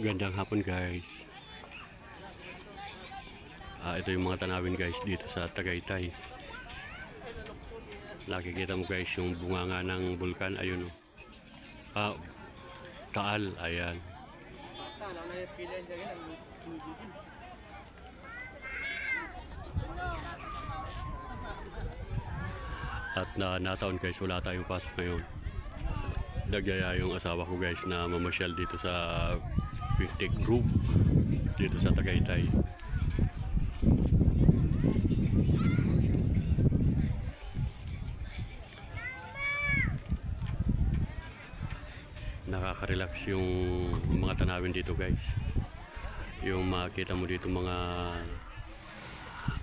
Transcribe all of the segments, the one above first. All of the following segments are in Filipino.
Gandang hapon guys. Ito yung mga tanawin guys dito sa Tagaytay. Nakikita mo guys yung bunganga ng bulkan. Ayun o. Taal. Ayan. At nataon guys, wala tayong pasok ngayon. Nagyaya yung asawa ko guys na mamasyal dito sa Picnic Group dito sa Tagaytay. Nakaka-relax yung mga tanawin dito guys. Yung makita mo dito mga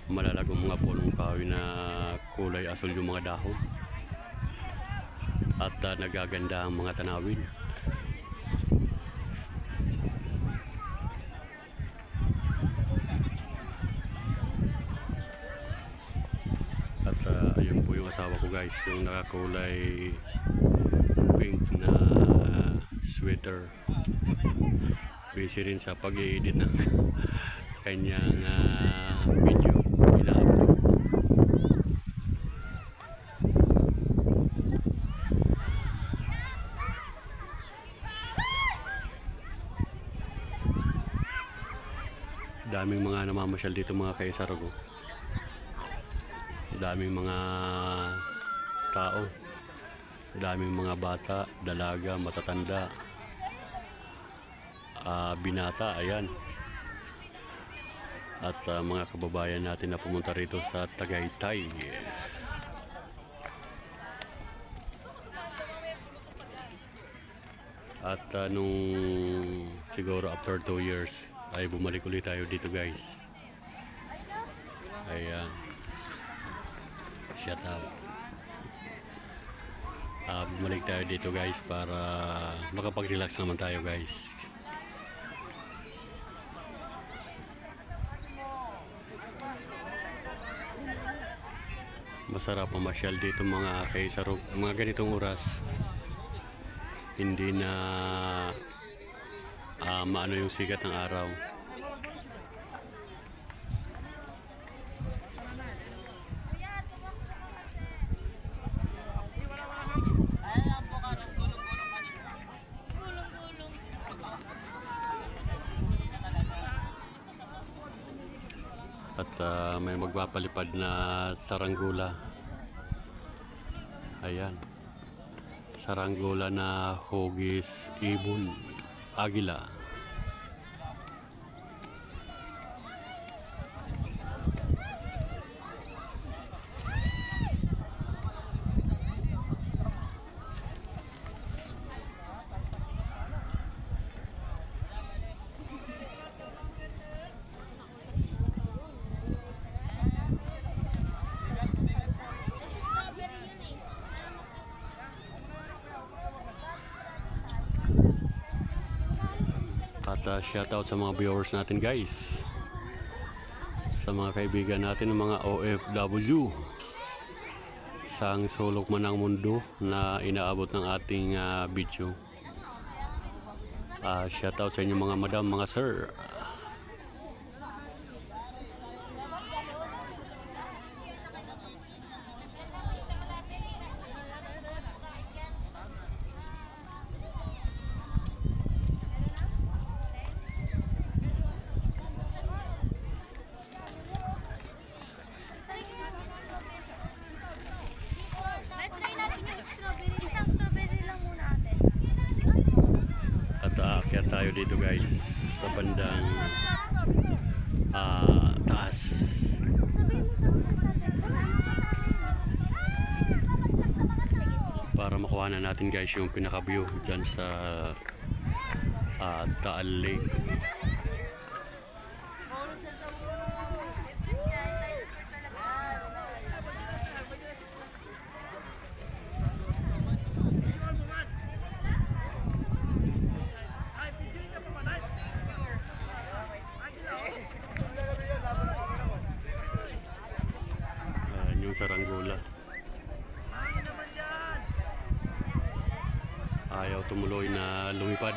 malalagong mga punong kahoy na kulay asul yung mga dahon. At nagaganda ang mga tanawin. At ayun po yung asawa ko guys, yung nakakulay pink na sweater. Busy rin sa pag-i-edit ng kanyang video. Ina-upload. Daming mga namamasyal dito mga kaisarago. Daming mga tao. Daming mga bata, dalaga, matatanda, binata, ayan. At mga kababayan natin na pumunta rito sa Tagaytay. At nung siguro after 2 years ay bumalik ulit tayo dito guys. Ayan. Shout out. Bumalik tayo dito guys para makapag-relax naman tayo guys. Masarap mamasyal dito mga kaisarog, mga ganitong oras. Hindi na maano yung sikat ng araw. At may magpapalipad na saranggula. Ayan. Saranggula na hugis, ibon, agila. At shoutout sa mga viewers natin guys, sa mga kaibigan natin ng mga OFW sang sulok man ng mundo na inaabot ng ating video. Shoutout sa inyo mga madam, mga sir. Kaya tayo dito guys sa bandang taas. Para makuha na natin guys yung pinaka view dyan sa Taal Lake. Yung saranggula. Ayaw tumuloy na lumipad.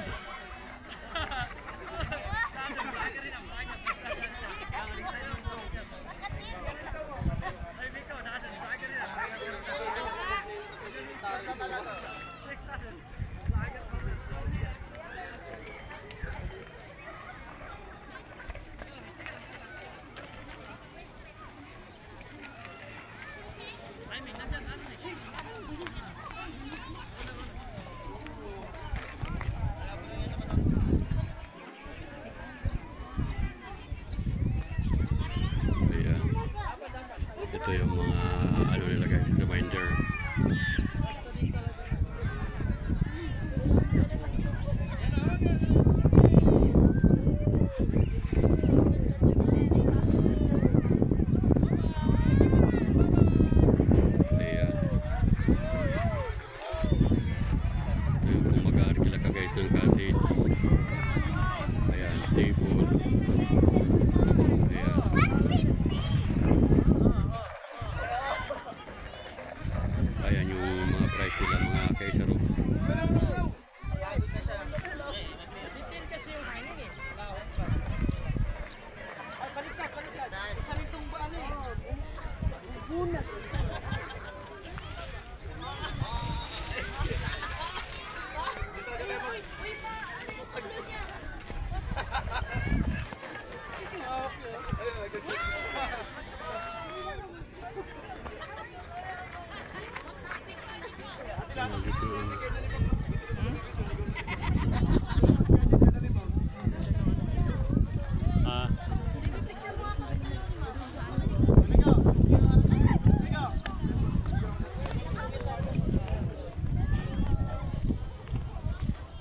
Ayan yung mga price nila, mga kaisaro.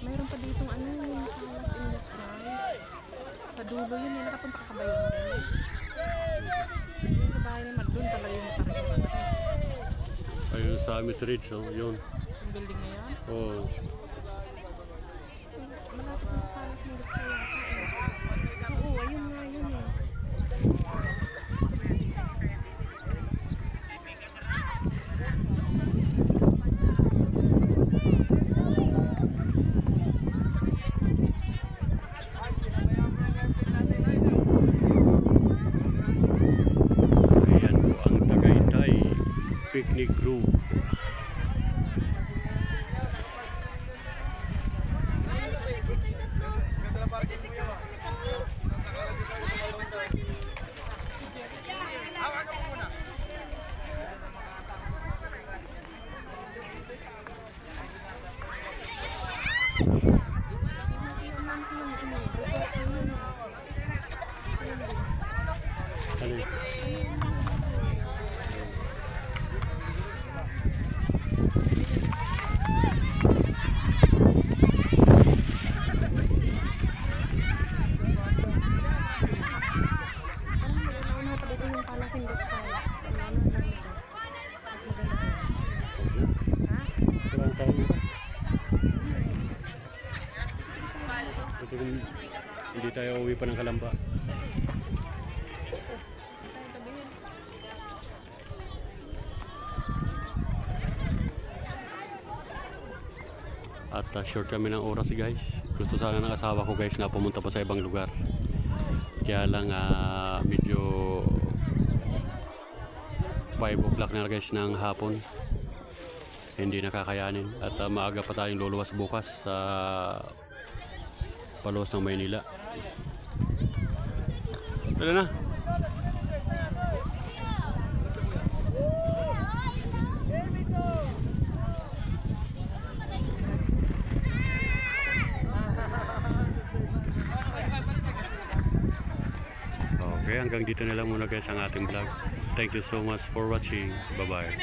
Mayroon pa ditong ano yung salad in the fry. Sa dulo yun, yung nakapunta ka sa bayan din. Yung sa bahay naman, doon talaga yung nakarito. Ayun sa Amit Ridge, oh, yun. Yung building na yan. Oh. Malapit na sa palace ng gusto yata. Oo, ayun nga yun eh. Ayan po ang Tagaytay Picnic Group. Ano yun? Ano pa dito yung palace in the sky. Kurang tayo nito. Ito kung hindi tayo uwi pa ng Kalamba. At short kami ng oras guys. Gusto sana ng asawa ko guys na pumunta pa sa ibang lugar. Kaya lang medyo 5 o'clock na guys ng hapon. Hindi nakakayanin. At maaga pa tayong luluwas bukas sa Palos ng Maynila. Tara na. Okay, hanggang dito na lang muna guys ang ating vlog. Thank you so much for watching. Bye-bye.